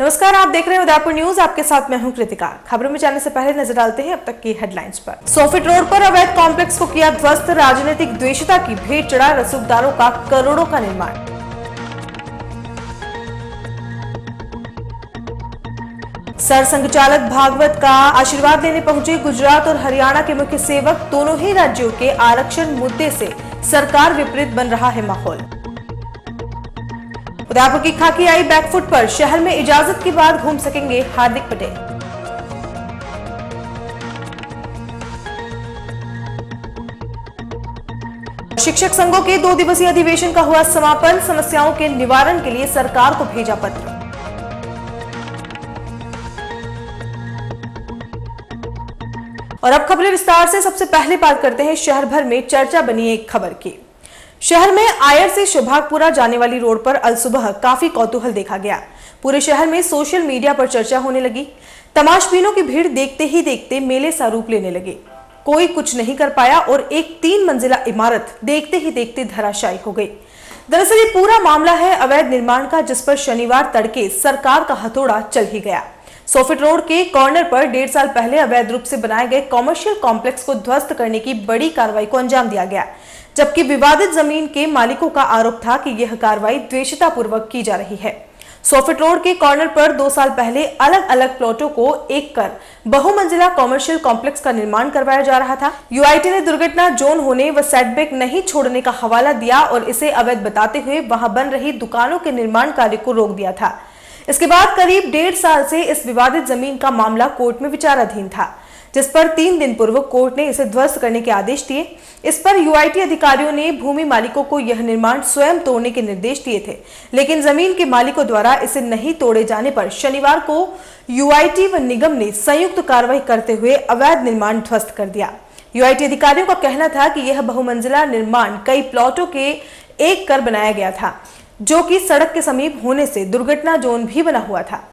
नमस्कार, आप देख रहे हैं उदयपुर न्यूज। आपके साथ मैं हूं कृतिका। खबरों में जाने से पहले नजर डालते हैं अब तक की हेडलाइंस पर। सोफिट रोड पर अवैध कॉम्प्लेक्स को किया ध्वस्त। राजनीतिक द्वेषता की भेंट चढ़ा रसूखदारों का करोड़ों का निर्माण। सर संघचालक भागवत का आशीर्वाद लेने पहुंचे गुजरात और हरियाणा के मुख्य सेवक। दोनों ही राज्यों के आरक्षण मुद्दे से सरकार विपरीत बन रहा है माहौल। उदयपुर की खाकी आई बैकफुट पर। शहर में इजाजत के बाद घूम सकेंगे हार्दिक पटेल। शिक्षक संघों के 2 दिवसीय अधिवेशन का हुआ समापन। समस्याओं के निवारण के लिए सरकार को भेजा पत्र। और अब खबरें विस्तार से। सबसे पहले बात करते हैं शहर भर में चर्चा बनी एक खबर की। शहर में आयर से शोभागपुरा जाने वाली रोड पर अलसुबह काफी कौतूहल देखा गया। पूरे शहर में सोशल मीडिया पर चर्चा होने लगी। तमाशबीनों की भीड़ देखते ही देखते मेले सा रूप लेने लगे। कोई कुछ नहीं कर पाया और एक 3 मंजिला इमारत देखते ही देखते धराशायी हो गई। दरअसल ये पूरा मामला है अवैध निर्माण का, जिस पर शनिवार तड़के सरकार का हथौड़ा चल ही गया। सोफिट रोड के कॉर्नर पर 1.5 साल पहले अवैध रूप से बनाए गए कॉमर्शियल कॉम्प्लेक्स को ध्वस्त करने की बड़ी कार्रवाई को अंजाम दिया गया, जबकि विवादित जमीन के मालिकों का आरोप था कि यह कार्रवाई द्वेषतापूर्वक की जा रही है। सोफिट रोड के कॉर्नर पर 2 साल पहले अलग अलग प्लॉटों को एक कर बहुमंजिला कॉमर्शियल कॉम्प्लेक्स का निर्माण करवाया जा रहा था। यूआईटी ने दुर्घटना जोन होने व सेटबैक नहीं छोड़ने का हवाला दिया और इसे अवैध बताते हुए वहां बन रही दुकानों के निर्माण कार्य को रोक दिया था। इसके बाद करीब 1.5 साल से इस विवादित जमीन का मामला कोर्ट में विचाराधीन था, जिस पर 3 दिन पूर्व कोर्ट ने इसे ध्वस्त करने के आदेश दिए। इस पर यूआईटी अधिकारियों ने भूमि मालिकों को यह निर्माण स्वयं तोड़ने के निर्देश दिए थे, लेकिन जमीन के मालिकों द्वारा इसे नहीं तोड़े जाने पर शनिवार को यूआईटी व निगम ने संयुक्त कार्रवाई करते हुए अवैध निर्माण ध्वस्त कर दिया। यूआईटी अधिकारियों का कहना था कि यह बहुमंजिला निर्माण कई प्लॉटों के एक कर बनाया गया था, जो कि सड़क के समीप होने से दुर्घटना जोन भी बना हुआ था।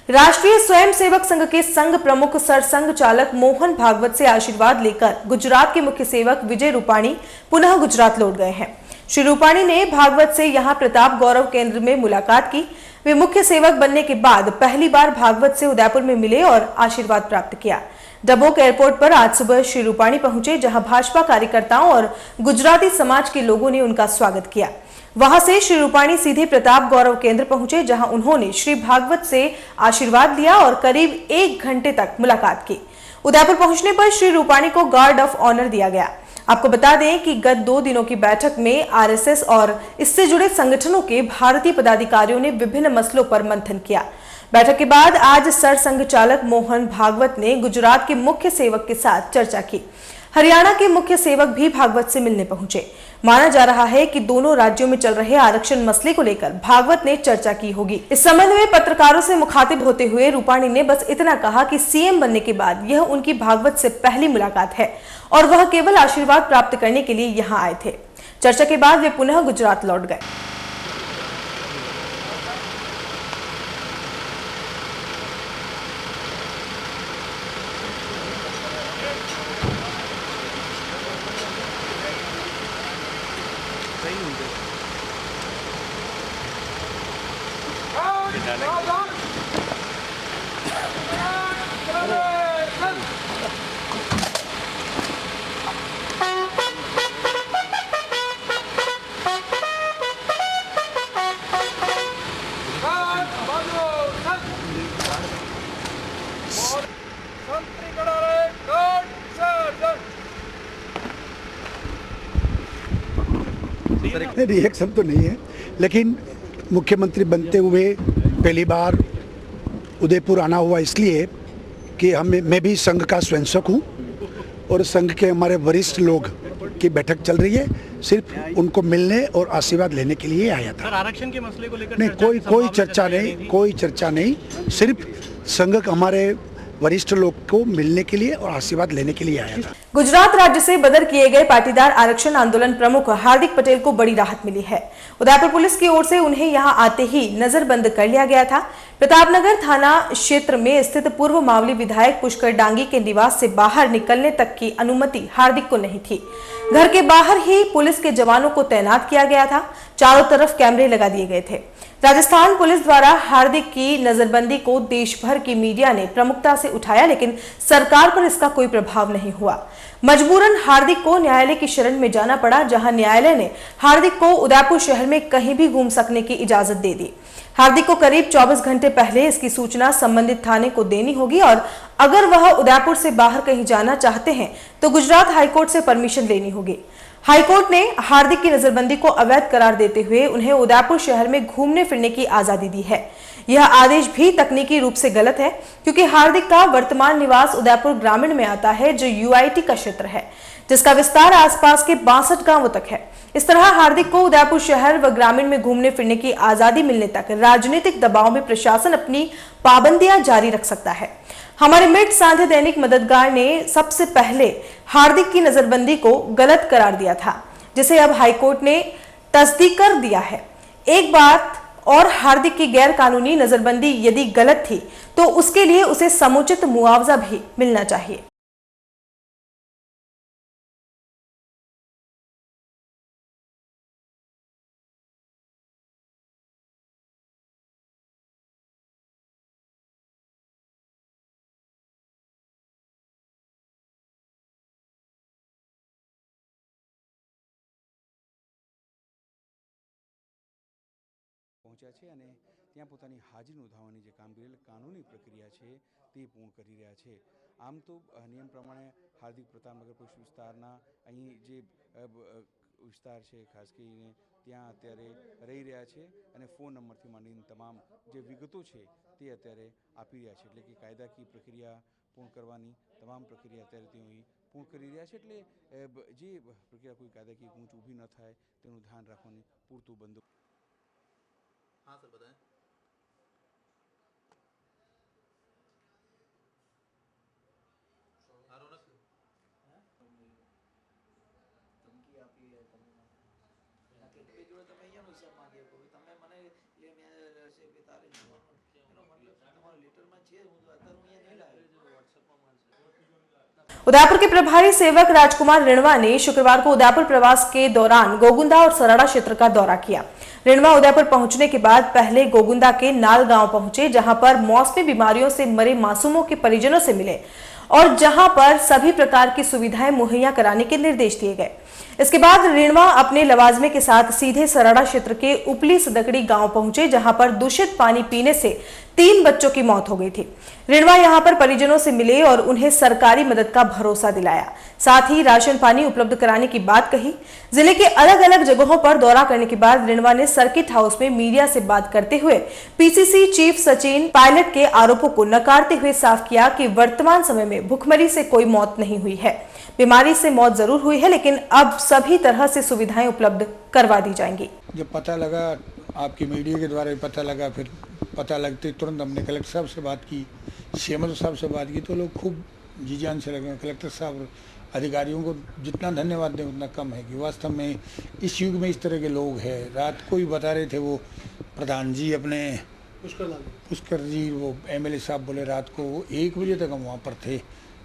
राष्ट्रीय स्वयंसेवक संघ के संघ प्रमुख सर संघ चालक मोहन भागवत से आशीर्वाद लेकर गुजरात के मुख्य सेवक विजय रूपाणी पुनः गुजरात लौट गए हैं। श्री रूपाणी ने भागवत से यहां प्रताप गौरव केंद्र में मुलाकात की। वे मुख्य सेवक बनने के बाद पहली बार भागवत से उदयपुर में मिले और आशीर्वाद प्राप्त किया। डबोक एयरपोर्ट पर आज सुबह श्री रूपाणी पहुंचे, जहां भाजपा कार्यकर्ताओं और गुजराती समाज के लोगों ने उनका स्वागत किया। वहां से श्री रूपाणी सीधे प्रताप गौरव केंद्र पहुंचे, जहां उन्होंने श्री भागवत से आशीर्वाद लिया और करीब 1 घंटे तक मुलाकात की। उदयपुर पहुंचने पर श्री रूपाणी को गार्ड ऑफ ऑनर दिया गया। आपको बता दें कि गत 2 दिनों की बैठक में आरएसएस और इससे जुड़े संगठनों के भारतीय पदाधिकारियों ने विभिन्न मसलों पर मंथन किया। बैठक के बाद आज सर संघ चालक मोहन भागवत ने गुजरात के मुख्य सेवक के साथ चर्चा की। हरियाणा के मुख्य सेवक भी भागवत से मिलने पहुंचे। माना जा रहा है कि दोनों राज्यों में चल रहे आरक्षण मसले को लेकर भागवत ने चर्चा की होगी। इस संबंध में पत्रकारों से मुखातिब होते हुए रूपाणी ने बस इतना कहा कि सीएम बनने के बाद यह उनकी भागवत से पहली मुलाकात है और वह केवल आशीर्वाद प्राप्त करने के लिए यहाँ आए थे। चर्चा के बाद वे पुनः गुजरात लौट गए। नहीं, रिएक्शन तो नहीं है, लेकिन मुख्यमंत्री बनते हुए पहली बार उदयपुर आना हुआ इसलिए कि मैं भी संघ का स्वयंसेवक हूँ और संघ के हमारे वरिष्ठ लोग की बैठक चल रही है, सिर्फ उनको मिलने और आशीर्वाद लेने के लिए आया था। सर, आरक्षण के मसले को लेकर नहीं, कोई चर्चा नहीं, सिर्फ संघ हमारे वरिष्ठ लोग को मिलने के लिए और आशीर्वाद लेने के लिए आया था। गुजरात राज्य से बदर किए गए पाटीदार आरक्षण आंदोलन प्रमुख हार्दिक पटेल को बड़ी राहत मिली है। उदयपुर पुलिस की ओर से उन्हें यहां आते ही नजरबंद कर लिया गया था। प्रतापनगर थाना क्षेत्र में स्थित पूर्व मावली विधायक पुष्कर डांगी के निवास से बाहर निकलने तक की अनुमति हार्दिक को नहीं थी। घर के बाहर ही पुलिस के जवानों को तैनात किया गया था। चारों तरफ कैमरे लगा दिए गए थे। राजस्थान पुलिस द्वारा हार्दिक की नजरबंदी को देश भर की मीडिया ने प्रमुखता से उठाया, लेकिन सरकार पर इसका कोई प्रभाव नहीं हुआ। मजबूरन हार्दिक को न्यायालय की शरण में जाना पड़ा, जहां न्यायालय ने हार्दिक को उदयपुर शहर में कहीं भी घूम सकने की इजाजत दे दी। हार्दिक को करीब 24 घंटे पहले इसकी सूचना संबंधित थाने को देनी होगी और अगर वह उदयपुर से बाहर कहीं जाना चाहते हैं तो गुजरात हाईकोर्ट से परमिशन लेनी होगी। हाईकोर्ट ने हार्दिक की नजरबंदी को अवैध करार देते हुए उन्हें उदयपुर शहर में घूमने फिरने की आजादी दी है। यह आदेश भी तकनीकी रूप से गलत है, क्योंकि हार्दिक का वर्तमान निवास उदयपुर ग्रामीण में आता है, जो यूआईटी का क्षेत्र है, जिसका विस्तार आसपास के 62 गांवों तक है। इस तरह हार्दिक को उदयपुर शहर व ग्रामीण में घूमने फिरने की आजादी मिलने तक राजनीतिक दबाव में प्रशासन अपनी पाबंदियां जारी रख सकता है। हमारे मिट साझा दैनिक मददगार ने सबसे पहले हार्दिक की नजरबंदी को गलत करार दिया था, जिसे अब हाईकोर्ट ने तस्दीक कर दिया है। एक बात और, हार्दिक की गैर कानूनी नजरबंदी यदि गलत थी तो उसके लिए उसे समुचित मुआवजा भी मिलना चाहिए। પહોંચ્યા છે અને ત્યાં પોતાની હાજરી નોંધાવવાની જે કામગીરી કાનૂની પ્રક્રિયા છે તે પૂર્ણ કરી રહ્યા છે। આમ તો નિયમ પ્રમાણે હાર્દિક પ્રતાપનગર પોલીસ વિસ્તારના અહીં જે વિસ્તાર છે ખાસ કરીને ત્યાં અત્યારે રહી રહ્યા છે અને ફોન નંબરથી માંડીને તમામ જે વિગતો છે તે અત્યારે આપી રહ્યા છે, એટલે કે કાયદાકીય પ્રક્રિયા પૂર્ણ કરવાની તમામ પ્રક્રિયા અત્યારે તેઓ અહીં પૂર્ણ કરી રહ્યા છે। એટલે જે પ્રક્રિયા કોઈ કાયદાકીય ગૂંચ ઊભી ન થાય તેનું ધ્યાન રાખવાની પૂરતું બંદોબસ્ત। हाँ सर बताएं। ધમકી આપી તમે જોડે તમે અહીંયાનો હિસાબ માંગી શકો, તમે મને એ મેં છે તારે એનો મતલબ તમારા લેટરમાં છે, હું અત્યારે હું અહીંયા નહીં લાવ્યો વોટ્સએપમાં મળશે। उदयपुर के प्रभारी सेवक राजकुमार रिणवा ने शुक्रवार को उदयपुर प्रवास के दौरान गोगुंदा और सराड़ा क्षेत्र का दौरा किया। रिणवा उदयपुर पहुंचने के बाद पहले गोगुंदा के नाल गांव पहुंचे, जहां पर मौसमी बीमारियों से मरे मासूमों के परिजनों से मिले और जहां पर सभी प्रकार की सुविधाएं मुहैया कराने के निर्देश दिए गए। इसके बाद रिणवा अपने लवाजमे के साथ सीधे सराड़ा क्षेत्र के उपली सदकड़ी गांव पहुंचे, जहां पर दूषित पानी पीने से 3 बच्चों की मौत हो गई थी। रिणवा यहां पर परिजनों से मिले और उन्हें सरकारी मदद का भरोसा दिलाया, साथ ही राशन पानी उपलब्ध कराने की बात कही। जिले के अलग अलग जगहों पर दौरा करने के बाद रिणवा ने सर्किट हाउस में मीडिया से बात करते हुए पीसीसी चीफ सचिन पायलट के आरोपों को नकारते हुए साफ किया कि वर्तमान समय में भुखमरी से कोई मौत नहीं हुई है। बीमारी से मौत जरूर हुई है, लेकिन अब सभी तरह से सुविधाएं उपलब्ध करवा दी जाएंगी। जब पता लगा, आपकी मीडिया के द्वारा पता लगा, फिर पता लगते तुरंत हमने कलेक्टर साहब से बात की, सीएमओ साहब से बात की, तो लोग खूब जी जान से लगे। कलेक्टर साहब अधिकारियों को जितना धन्यवाद दें उतना कम है कि वास्तव में इस युग में इस तरह के लोग हैं। रात को ही बता रहे थे वो प्रधान जी अपने पुष्कर जी, वो एमएलए साहब बोले रात को 1 बजे तक हम वहाँ पर थे,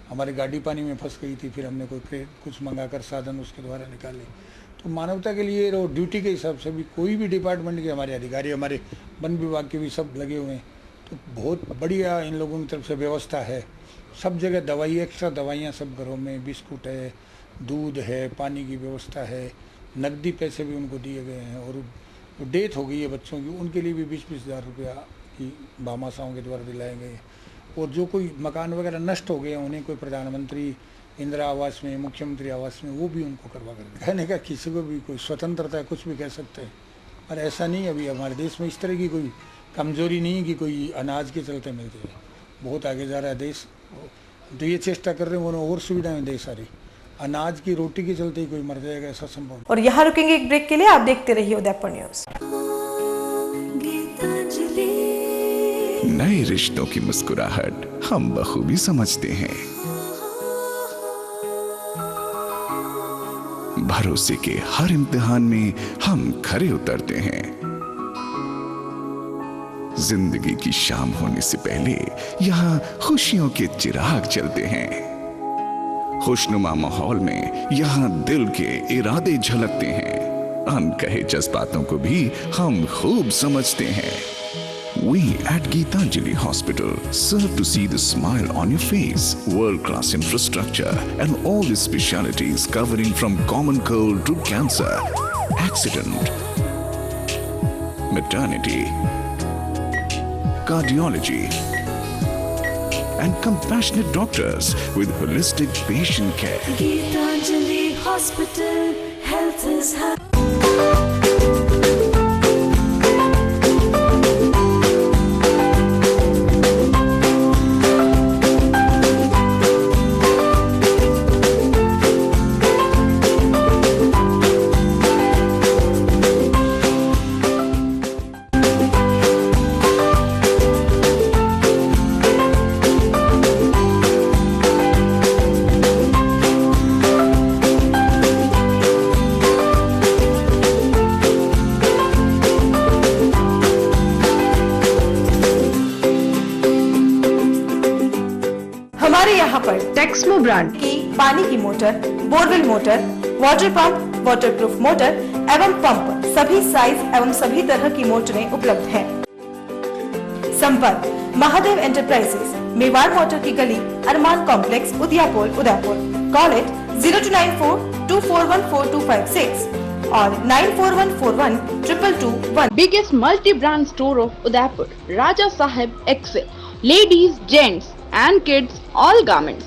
हमारी गाड़ी पानी में फंस गई थी, फिर हमने कोई कुछ मंगाकर साधन उसके द्वारा निकाले। तो मानवता के लिए और ड्यूटी के हिसाब से भी कोई भी डिपार्टमेंट के हमारे अधिकारी, हमारे वन विभाग के भी सब लगे हुए हैं। तो बहुत बढ़िया इन लोगों की तरफ से व्यवस्था है। सब जगह दवाई, एक्स्ट्रा दवाइयाँ सब घरों में, बिस्कुट है, दूध है, पानी की व्यवस्था है, नकदी पैसे भी उनको दिए गए हैं। और डेथ हो गई है बच्चों की, उनके लिए भी 20-20 हज़ार रुपया की भामाशाहों के द्वारा दिलाए गए। और जो कोई मकान वगैरह नष्ट हो गए उन्हें कोई प्रधानमंत्री इंदिरा आवास में, मुख्यमंत्री आवास में, वो भी उनको करवा कर कहने का किसी को भी कोई स्वतंत्रता है, कुछ भी कह सकते हैं, और ऐसा नहीं अभी हमारे देश में इस तरह की कोई कमजोरी नहीं है कि कोई अनाज के चलते मिलती है। बहुत आगे जा रहा है देश, तो ये चेष्टा कर रहे हैं उन्हें और सुविधाएं दे सारी। अनाज की रोटी के चलते ही कोई मर जाएगा ऐसा संभव नहीं। और यहाँ रुकेंगे एक ब्रेक के लिए, आप देखते रहिए उदयपुर न्यूज। नए रिश्तों की मुस्कुराहट हम बखूबी समझते हैं। भरोसे के हर इम्तिहान में हम खरे उतरते हैं। जिंदगी की शाम होने से पहले यहाँ खुशियों के चिराग जलते हैं। खुशनुमा माहौल में यहाँ दिल के इरादे झलकते हैं। अनकहे जज्बातों को भी हम खूब समझते हैं। We at Geetanjali Hospital serve to see the smile on your face. World-class infrastructure and all the specialities covering from common cold to cancer, accident, maternity, cardiology, and compassionate doctors with holistic patient care. Geetanjali Hospital, health is high. हमारे यहाँ पर Texmo brand की पानी की motor, borewell motor, water pump, waterproof motor एवं pump, सभी size एवं सभी तरह की मोटरें उपलब्ध हैं। संपर्क महादेव एंटरप्राइजेस, मेवाड़ मोटर की गली, Arman complex, Udaipur, Udaipur. Call it 0294241426 और 94141221। Biggest multi-brand store of Udaipur, Raja Sahib Excel, ladies, gents and kids, all garments.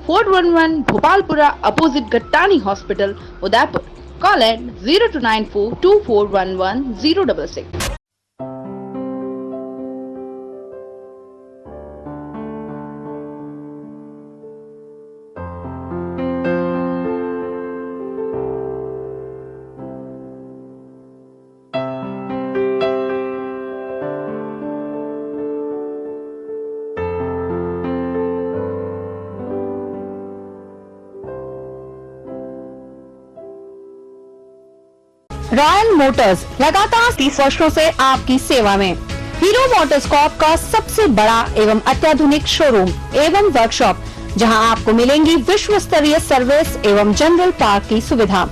Fort 11 Bhopalpura opposite Gattani Hospital, Udaipur. Call at 0294 2411 066. Royal Motors लगातार 30 वर्षों से आपकी सेवा में। हीरो मोटरकॉर्प का सबसे बड़ा एवं अत्याधुनिक शोरूम एवं वर्कशॉप, जहां आपको मिलेंगी विश्व स्तरीय सर्विस एवं जनरल पार्क की सुविधा।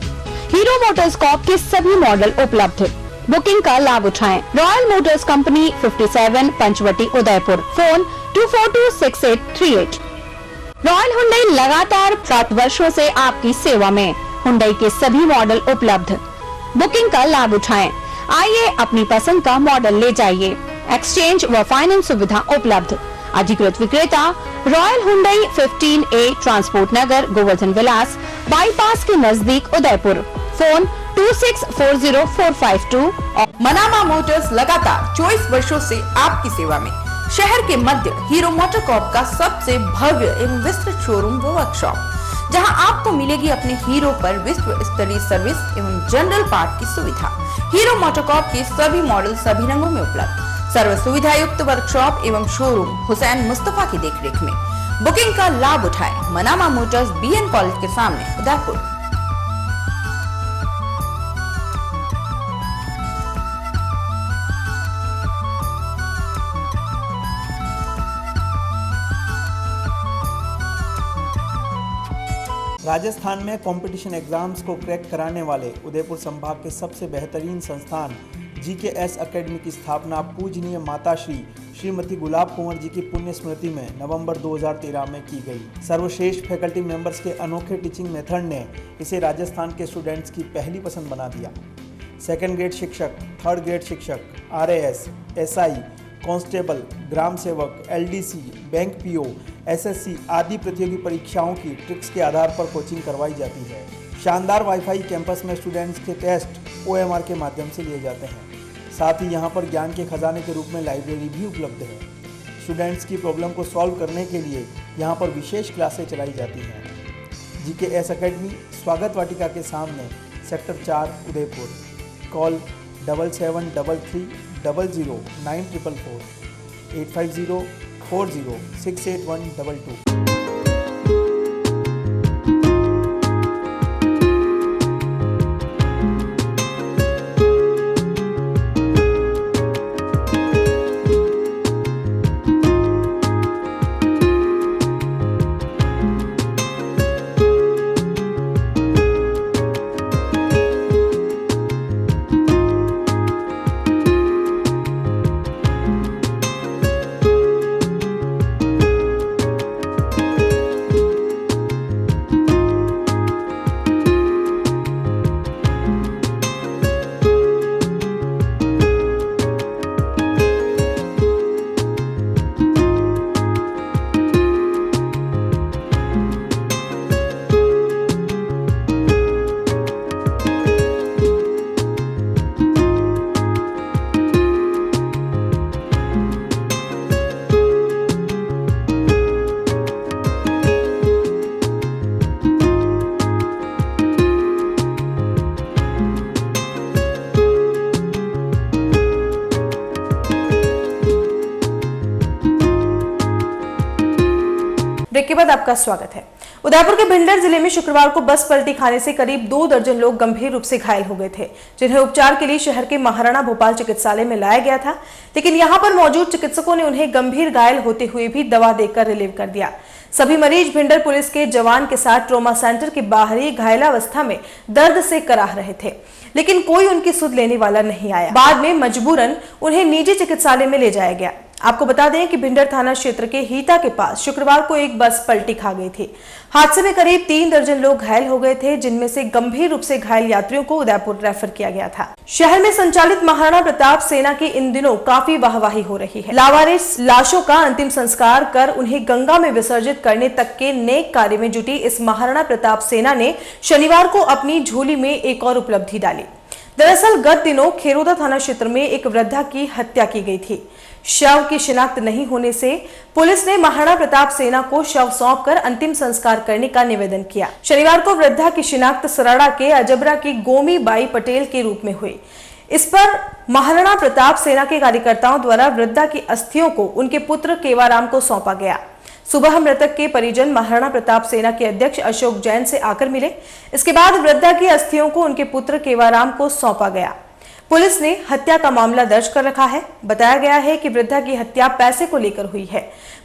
हीरो मोटरकॉर्प के सभी मॉडल उपलब्ध। बुकिंग का लाभ उठाएं। Royal Motors company 57 Panchvati Udaipur. Phone 2426838। Royal Hyundai लगातार 7 वर्षों से आपकी सेवा में। हुंडई के सभी मॉडल उपलब्ध। बुकिंग का लाभ उठाएं। आइए अपनी पसंद का मॉडल ले जाइए। एक्सचेंज व फाइनेंस सुविधा उपलब्ध। अधिकृत विक्रेता रॉयल हुंडई 15A ट्रांसपोर्ट नगर, गोवर्धन विलास, बाईपास के नजदीक उदयपुर। फोन 26404552। मनामा मोटर्स लगातार 24 वर्षों से आपकी सेवा में। शहर के मध्य हीरो मोटरकॉर्प का सबसे भव्य एवं विस्तृत शोरूम व वर्कशॉप, जहां आपको मिलेगी अपने हीरो पर विश्व स्तरीय सर्विस एवं जनरल पार्ट की सुविधा। हीरो मोटरकॉर्प के सभी मॉडल सभी रंगों में उपलब्ध। सर्व सुविधा युक्त वर्कशॉप एवं शोरूम हुसैन मुस्तफा की देखरेख में। बुकिंग का लाभ उठाएं। मनामा मोटर्स BN कॉलेज के सामने उदयपुर। राजस्थान में कंपटीशन एग्जाम्स को क्रैक कराने वाले उदयपुर संभाग के सबसे बेहतरीन संस्थान GKS एकेडमी की स्थापना पूजनीय माता श्री श्रीमती गुलाब कुंवर जी की पुण्य स्मृति में नवंबर 2013 में की गई। सर्वश्रेष्ठ फैकल्टी मेंबर्स के अनोखे टीचिंग मेथड ने इसे राजस्थान के स्टूडेंट्स की पहली पसंद बना दिया। सेकंड ग्रेड शिक्षक, थर्ड ग्रेड शिक्षक, RAS, SI, कांस्टेबल, ग्राम सेवक, LDC, बैंक PO, SSC आदि प्रतियोगी परीक्षाओं की ट्रिक्स के आधार पर कोचिंग करवाई जाती है। शानदार वाईफाई कैंपस में स्टूडेंट्स के टेस्ट OMR के माध्यम से लिए जाते हैं। साथ ही यहाँ पर ज्ञान के खजाने के रूप में लाइब्रेरी भी उपलब्ध है। स्टूडेंट्स की प्रॉब्लम को सॉल्व करने के लिए यहाँ पर विशेष क्लासें चलाई जाती हैं। GKS अकेडमी स्वागत वाटिका के सामने सेक्टर 4 उदयपुर। कॉल 7733 00 9444 850 40 68122। ब्रेक के बाद आपका स्वागत है। उदयपुर के भिंडर जिले में शुक्रवार को बस पलटी खाने से करीब 2 दर्जन लोग गंभीर रूप से घायल हो गए थे, जिन्हें उपचार के लिए शहर के महाराणा भोपाल चिकित्सालय में लाया गया था, लेकिन यहां पर मौजूद चिकित्सकों ने उन्हें गंभीर घायल होते हुए भी दवा देकर रिलीव कर दिया। सभी मरीज भिंडर पुलिस के जवान के साथ ट्रॉमा सेंटर के बाहर ही घायलावस्था में दर्द से कराह रहे थे, लेकिन कोई उनकी सुध लेने वाला नहीं आया। बाद में मजबूरन उन्हें निजी चिकित्सालय में ले जाया गया। आपको बता दें कि भिंडर थाना क्षेत्र के हीता के पास शुक्रवार को एक बस पलटी खा गई थी। हादसे में करीब 3 दर्जन लोग घायल हो गए थे, जिनमें से गंभीर रूप से घायल यात्रियों को उदयपुर रेफर किया गया था। शहर में संचालित महाराणा प्रताप सेना की इन दिनों काफी वाहवाही हो रही है। लावारिस लाशों का अंतिम संस्कार कर उन्हें गंगा में विसर्जित करने तक के नेक कार्य में जुटी इस महाराणा प्रताप सेना ने शनिवार को अपनी झोली में एक और उपलब्धि डाली। दरअसल गत दिनों खेरोदा थाना क्षेत्र में एक वृद्धा की हत्या की गई थी। शव की शिनाख्त नहीं होने से पुलिस ने महाराणा प्रताप सेना को शव सौंपकर अंतिम संस्कार करने का निवेदन किया। शनिवार को वृद्धा की शिनाख्त सराड़ा के अजबरा की गोमी बाई पटेल के रूप में हुई। इस पर महाराणा प्रताप सेना के कार्यकर्ताओं द्वारा वृद्धा की अस्थियों को उनके पुत्र केवाराम को सौंपा गया। सुबह मृतक के परिजन महाराणा प्रताप सेना के अध्यक्ष अशोक जैन से आकर मिले। इसके बाद वृद्धा की अस्थियों को उनके पुत्र केवाराम को सौंपा गया। पुलिस ने हत्या का मामला दर्ज कर रखा है। बताया गया है कि वृद्धा की हत्या पैसे को लेकर हुई है।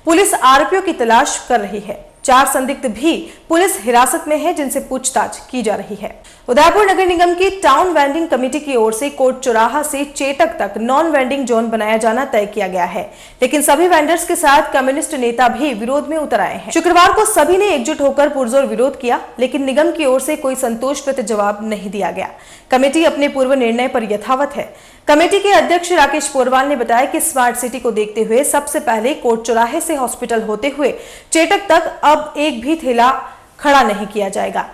पुलिस आरोपियों की तलाश कर रही है। 4 संदिग्ध भी पुलिस हिरासत में है, जिनसे पूछताछ की जा रही है। उदयपुर नगर निगम की टाउन वेंडिंग कमेटी की ओर से कोट चौराहा से चेतक तक नॉन वेंडिंग जोन बनाया जाना तय किया गया है, लेकिन सभी वेंडर्स के साथ कम्युनिस्ट नेता भी विरोध में उतर आए हैं। शुक्रवार को सभी ने एकजुट होकर पुरजोर विरोध किया, लेकिन निगम की ओर से कोई संतोषप्रद जवाब नहीं दिया गया। कमेटी अपने पूर्व निर्णय पर यथावत है। कमेटी के अध्यक्ष राकेश पोरवाल ने बताया कि स्मार्ट सिटी को देखते हुए सबसे पहले कोट चौराहे से हॉस्पिटल होते हुए चेतक तक अब एक भी ठेला खड़ा नहीं किया जाएगा।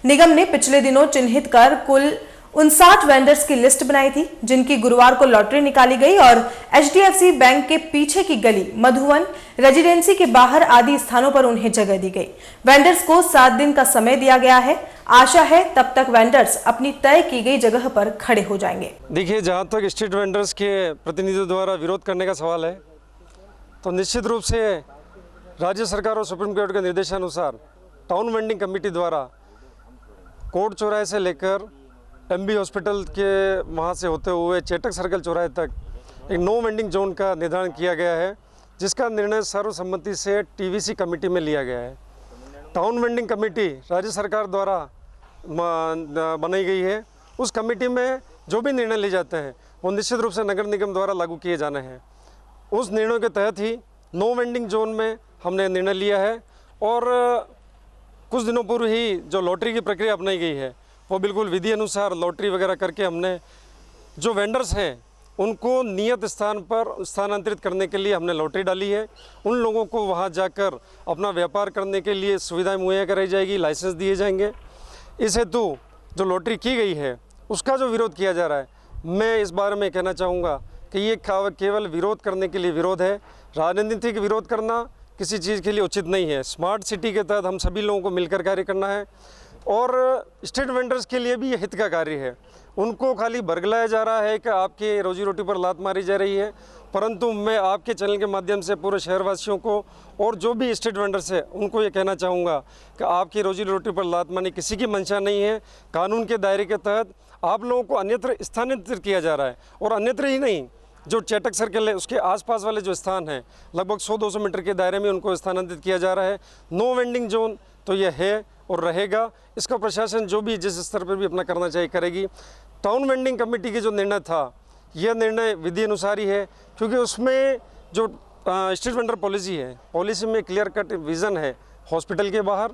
निगम ने पिछले दिनों चिन्हित कर कुल 59 वेंडर्स की लिस्ट बनाई थी, जिनकी गुरुवार को लॉटरी निकाली गई और HDFC बैंक के पीछे की गली, मधुवन, रेजिडेंसी के बाहर आदि स्थानों पर उन्हें जगह दी गई। वेंडर्स को 7 दिन का समय दिया गया है। आशा है तब तक वेंडर्स अपनी तय की गई जगह पर खड़े हो जाएंगे। देखिए, जहां तक स्ट्रीट वेंडर्स के प्रतिनिधियों द्वारा विरोध करने का सवाल है, तो निश्चित रूप से राज्य सरकार और सुप्रीम कोर्ट के निर्देशानुसार टाउन वेंडिंग कमेटी द्वारा कोट चौराहे से लेकर MB हॉस्पिटल के वहाँ से होते हुए चेतक सर्कल चौराहे तक एक नो वेंडिंग जोन का निर्धारण किया गया है, जिसका निर्णय सर्वसम्मति से TVC कमेटी में लिया गया है। टाउन वेंडिंग कमेटी राज्य सरकार द्वारा बनाई गई है। उस कमेटी में जो भी निर्णय लिए जाते हैं वो निश्चित रूप से नगर निगम द्वारा लागू किए जाने हैं। उस निर्णय के तहत ही नो वेंडिंग जोन में हमने निर्णय लिया है। और कुछ दिनों पूर्व ही जो लॉटरी की प्रक्रिया अपनाई गई है वो बिल्कुल विधि अनुसार लॉटरी वगैरह करके हमने जो वेंडर्स हैं उनको नियत स्थान पर स्थानांतरित करने के लिए हमने लॉटरी डाली है। उन लोगों को वहां जाकर अपना व्यापार करने के लिए सुविधाएं मुहैया कराई जाएगी, लाइसेंस दिए जाएंगे। इस हेतु जो लॉटरी की गई है उसका जो विरोध किया जा रहा है, मैं इस बारे में कहना चाहूँगा कि ये केवल विरोध करने के लिए विरोध है। राजनीतिक विरोध करना किसी चीज़ के लिए उचित नहीं है। स्मार्ट सिटी के तहत हम सभी लोगों को मिलकर कार्य करना है और स्ट्रीट वेंडर्स के लिए भी ये हित का कार्य है। उनको खाली बरगलाया जा रहा है कि आपके रोजी रोटी पर लात मारी जा रही है, परंतु मैं आपके चैनल के माध्यम से पूरे शहरवासियों को और जो भी स्ट्रीट वेंडर्स है उनको ये कहना चाहूँगा कि आपकी रोजी रोटी पर लात मारने किसी की मंशा नहीं है। कानून के दायरे के तहत आप लोगों को अन्यत्र स्थानांतरित किया जा रहा है और अन्यत्र ही नहीं, जो चेटक सर्कल है उसके आसपास वाले जो स्थान हैं लगभग 100-200 मीटर के दायरे में उनको स्थानांतरित किया जा रहा है। नो वेंडिंग जोन तो यह है और रहेगा। इसका प्रशासन जो भी जिस स्तर पर भी अपना करना चाहिए करेगी। टाउन वेंडिंग कमेटी के जो निर्णय था यह निर्णय विधि अनुसार ही है, क्योंकि उसमें जो स्ट्रीट वेंडर पॉलिसी है, पॉलिसी में क्लियर कट विज़न है। हॉस्पिटल के बाहर,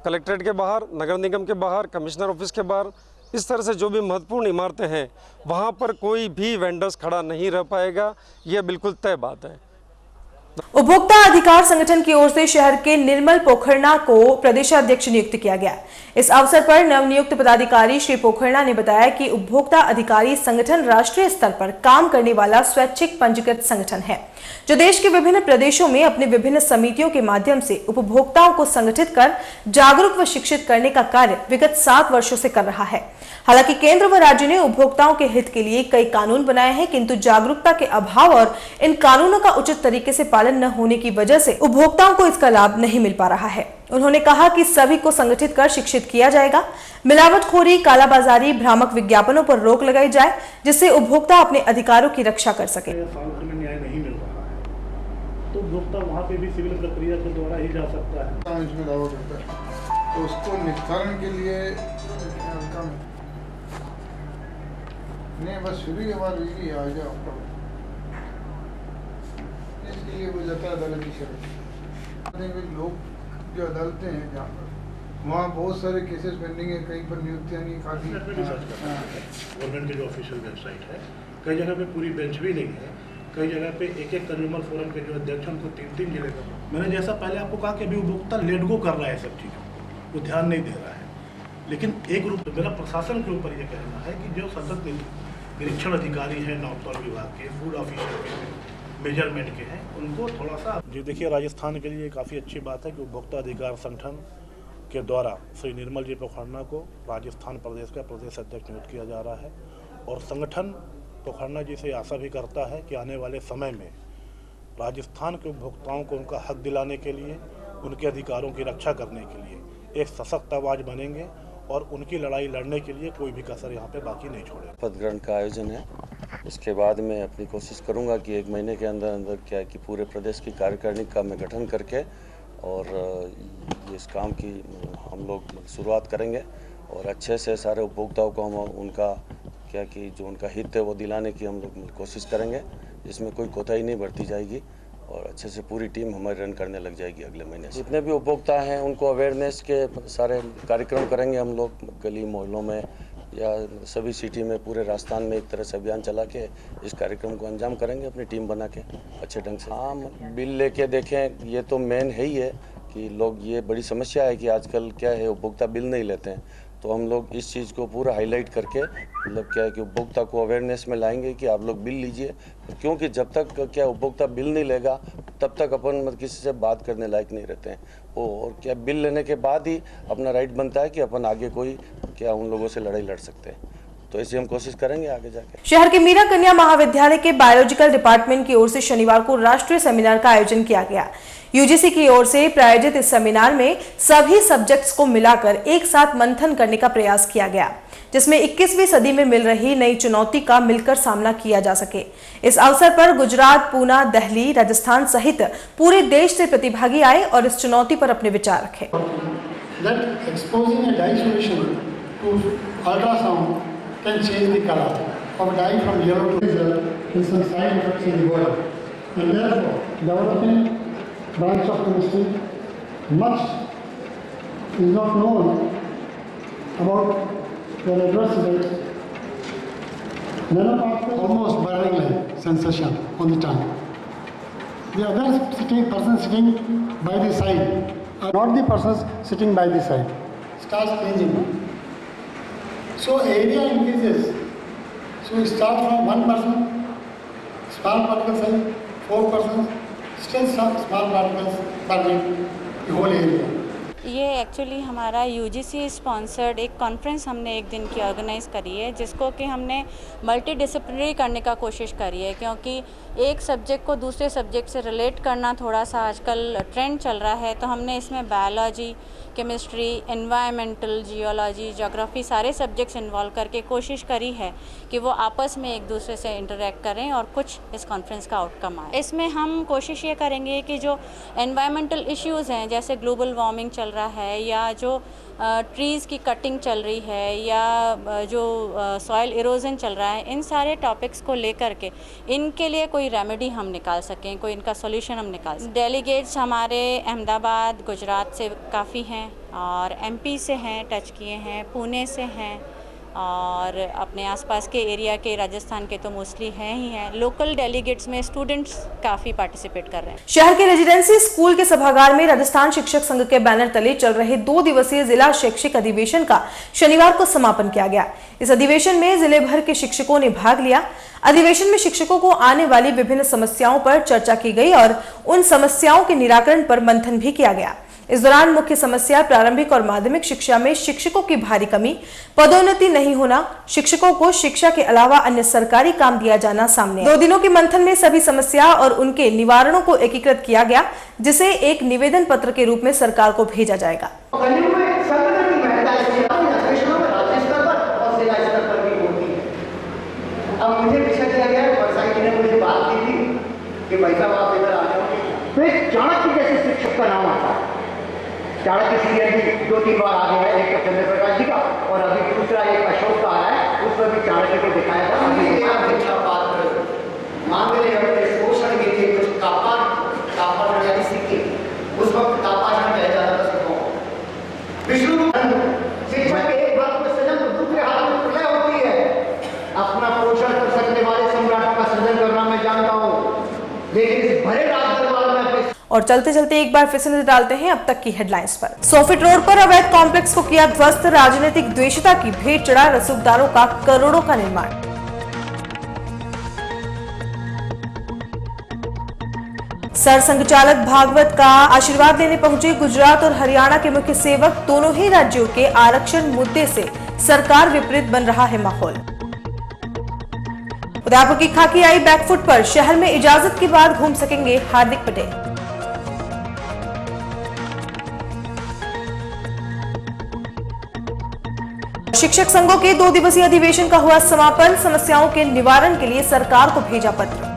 कलेक्ट्रेट के बाहर, नगर निगम के बाहर, कमिश्नर ऑफिस के बाहर, इस तरह से जो भी महत्वपूर्ण इमारतें हैं वहाँ पर कोई भी वेंडर्स खड़ा नहीं रह पाएगा। यह बिल्कुल तय बात है। उपभोक्ता अधिकार संगठन की ओर से शहर के निर्मल पोखरना को प्रदेशाध्यक्ष नियुक्त किया गया। इस अवसर पर नवनियुक्त पदाधिकारी श्री पोखरना ने बताया कि उपभोक्ता अधिकारी संगठन राष्ट्रीय स्तर पर काम करने वाला स्वैच्छिक पंजीकृत संगठन है, जो देश के विभिन्न प्रदेशों में अपने विभिन्न समितियों के माध्यम से उपभोक्ताओं को संगठित कर जागरूक व शिक्षित करने का कार्य विगत 7 वर्षों से कर रहा है। हालांकि केंद्र व राज्य ने उपभोक्ताओं के हित के लिए कई कानून बनाए हैं, किंतु जागरूकता के अभाव और इन कानूनों का उचित तरीके से पालन न होने की वजह से उपभोक्ताओं को इसका लाभ नहीं मिल पा रहा है। उन्होंने कहा कि सभी को संगठित कर शिक्षित किया जाएगा। मिलावटखोरी, कालाबाजारी, भ्रामक विज्ञापनों पर रोक लगाई जाए, जिससे उपभोक्ता अपने अधिकारों की रक्षा कर सके। न्याय नहीं मिल रहा है तो उपभोक्ता वहाँ पे भी सिविल प्रक्रिया के द्वारा ही जा सकता है। इसमें दावा करता है तो उसको निस्तारण के लिए नहीं, बस फिर भी हमारी आ जाओ, इसके लिए कोई जाता अदालत की शर्त। लोग जो अदालतें हैं जहाँ पर वहाँ बहुत सारे केसेस पेंडिंग है, कहीं पर नियुक्तियाँ नहीं खाती। गवर्नमेंट की जो ऑफिशियल वेबसाइट है, कई जगह पे पूरी बेंच भी नहीं है, कई जगह पे एक कंज्यूमर फोरम के जो अध्यक्ष हैं उनको 3 जिले का। मैंने जैसा पहले आपको कहा कि अभी उपभोक्ता लेट गो कर रहा है सब चीज़ों को, वो ध्यान नहीं दे रहा है। लेकिन एक रूप मेरा प्रशासन के ऊपर ये कहना है कि जो सतत निरीक्षण अधिकारी हैं नौतौल विभाग के, फूड ऑफिसर के, मेजरमेंट के हैं, उनको थोड़ा सा जी देखिए, राजस्थान के लिए काफ़ी अच्छी बात है कि उपभोक्ता अधिकार संगठन के द्वारा श्री निर्मल जी पोखरना को राजस्थान प्रदेश का प्रदेश अध्यक्ष नियुक्त किया जा रहा है। और संगठन पोखरना जी से आशा भी करता है कि आने वाले समय में राजस्थान के उपभोक्ताओं को उनका हक दिलाने के लिए, उनके अधिकारों की रक्षा करने के लिए एक सशक्त आवाज़ बनेंगे और उनकी लड़ाई लड़ने के लिए कोई भी कसर यहाँ पे बाकी नहीं छोड़े। पद ग्रहण का आयोजन है, इसके बाद मैं अपनी कोशिश करूँगा कि 1 महीने के अंदर अंदर क्या कि पूरे प्रदेश की कार्यकारिणी का मैं गठन करके और इस काम की हम लोग शुरुआत करेंगे और अच्छे से सारे उपभोक्ताओं को हम उनका क्या कि जो उनका हित है वो दिलाने की हम लोग कोशिश करेंगे, जिसमें कोई कोताही नहीं बरती जाएगी और अच्छे से पूरी टीम हमारी रन करने लग जाएगी अगले महीने से। जितने भी उपभोक्ता हैं उनको अवेयरनेस के सारे कार्यक्रम करेंगे हम लोग, गली मोहल्लों में या सभी सिटी में, पूरे राजस्थान में एक तरह से अभियान चला के इस कार्यक्रम को अंजाम करेंगे अपनी टीम बना के अच्छे ढंग से। आम बिल लेके देखें, ये तो मेन है ही है कि लोग, ये बड़ी समस्या है कि आजकल क्या है उपभोक्ता बिल नहीं लेते हैं, तो हम लोग इस चीज़ को पूरा हाईलाइट करके मतलब क्या है कि उपभोक्ता को अवेयरनेस में लाएंगे कि आप लोग बिल लीजिए, क्योंकि जब तक क्या उपभोक्ता बिल नहीं लेगा तब तक अपन मतलब किसी से बात करने लायक नहीं रहते हैं। और क्या बिल लेने के बाद ही अपना राइट बनता है कि अपन आगे कोई क्या उन लोगों से लड़ाई लड़ सकते हैं, तो इसे हम कोशिश करेंगे आगे जाके। शहर के मीरा कन्या महाविद्यालय के बायोलॉजिकल डिपार्टमेंट की ओर से शनिवार को राष्ट्रीय सेमिनार का आयोजन किया गया। यूजीसी की ओर से प्रायोजित इस सेमिनार में सभी सब्जेक्ट्स को मिलाकर एक साथ मंथन करने का प्रयास किया गया, जिसमें 21वीं सदी में मिल रही नई चुनौती का मिलकर सामना किया जा सके। इस अवसर पर गुजरात, पूना, दिल्ली, राजस्थान सहित पूरे देश से प्रतिभागी आए और इस चुनौती पर अपने विचार रखे। can change the color of dye from yellow to in some side effects in the body. And therefore, developing branch of chemistry, much is not known about their address rate. Nanoparticles almost burning like sensation on the tongue. The other person sitting by the side are not the persons sitting by the side. Starts changing. So area increases. So we start from one person, small particle size, 4 persons, still some small particles burning the whole area. ये actually हमारा UGC sponsored एक conference हमने एक दिन की organise करी है, जिसको कि हमने मल्टी डिसिप्लिनरी करने का कोशिश करी है, क्योंकि एक सब्जेक्ट को दूसरे सब्जेक्ट से रिलेट करना थोड़ा सा आजकल ट्रेंड चल रहा है। तो हमने इसमें biology, chemistry, environmental, geology, geography सारे सब्जेक्ट्स इन्वॉल्व करके कोशिश करी है कि वो आपस में एक दूसरे से इंटरेक्ट करें और कुछ इस कॉन्फ्रेंस का आउटकम आए। इसमें हम कोशिश ये करेंगे कि जो एनवायरमेंटल इश्यूज़ हैं, जैसे ग्लोबल वार्मिंग चल रहा है या जो ट्रीज़ की कटिंग चल रही है या जो सॉइल इरोजन चल रहा है, इन सारे टॉपिक्स को लेकर के इनके लिए कोई रेमेडी हम निकाल सकें, कोई इनका सॉल्यूशन हम निकाल सकें। डेलीगेट्स हमारे अहमदाबाद, गुजरात से काफ़ी हैं और एमपी से हैं, टच किए हैं, पुणे से हैं और अपने आसपास के एरिया के राजस्थान के तो मोस्टली हैं ही हैं। लोकल डेलीगेट्स में स्टूडेंट्स काफ़ी पार्टिसिपेट कर रहे हैं। शहर के रेजिडेंसी स्कूल के सभागार में राजस्थान शिक्षक संघ के बैनर तले चल रहे 2 दिवसीय जिला शैक्षिक अधिवेशन का शनिवार को समापन किया गया। इस अधिवेशन में जिले भर के शिक्षकों ने भाग लिया। अधिवेशन में शिक्षकों को आने वाली विभिन्न समस्याओं पर चर्चा की गई और उन समस्याओं के निराकरण पर मंथन भी किया गया। इस दौरान मुख्य समस्या प्रारंभिक और माध्यमिक शिक्षा में शिक्षकों की भारी कमी, पदोन्नति नहीं होना, शिक्षकों को शिक्षा के अलावा अन्य सरकारी काम दिया जाना सामने आया। 2 दिनों के मंथन में सभी समस्या और उनके निवारणों को एकीकृत किया गया, जिसे एक निवेदन पत्र के रूप में सरकार को भेजा जाएगा। अब मुझे विषय दिया गया है, परसाई जी ने मुझे बात की थी कि भाई साहब आप इधर आ जाओ। तो एक चाणक्य जैसे शिक्षक का नाम आता है। चाणक्य सीरियल भी 2-3 बार आ गया है, एक चंद्र प्रकाश जी का और अभी दूसरा एक अशोक का आया है, उसमें भी चाणक्य को दिखाया था। मान ले अपने शोषण के लिए कुछ कापा यानी सिक्के, उस वक्त कापाषण कह जाता था सिक्कों। विष्णु शिक्षक के एक हाथ में सजन तो दूसरे हाथ में प्रलय होती है। अपना पोषण कर सकने वाले सम्राट का सृजन करना मैं जानता हूँ, लेकिन इस भरे राज दरबार में और चलते चलते एक बार फिर से नजर डालते हैं अब तक की हेडलाइंस पर। सोफिट रोड पर अवैध कॉम्प्लेक्स को किया ध्वस्त, राजनीतिक द्वेषता की भेंट चढ़ा रसूखदारों का करोड़ों का निर्माण। सरसंघचालक भागवत का आशीर्वाद लेने पहुंचे गुजरात और हरियाणा के मुख्य सेवक। दोनों ही राज्यों के आरक्षण मुद्दे से सरकार विपरीत बन रहा है माहौल। उदयपुर की खाकी आई बैकफुट पर, शहर में इजाजत के बाद घूम सकेंगे हार्दिक पटेल। शिक्षक संघों के 2 दिवसीय अधिवेशन का हुआ समापन, समस्याओं के निवारण के लिए सरकार को भेजा पत्र।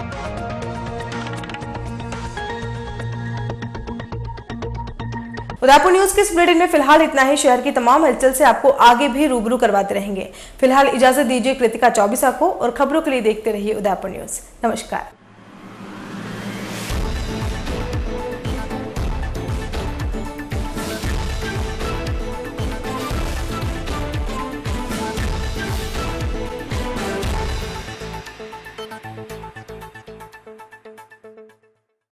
उदयपुर न्यूज के इस बुलेटिन में फिलहाल इतना ही। शहर की तमाम हलचल से आपको आगे भी रूबरू करवाते रहेंगे। फिलहाल इजाजत दीजिए कृतिका चौबीसा को और खबरों के लिए देखते रहिए उदयपुर न्यूज। नमस्कार।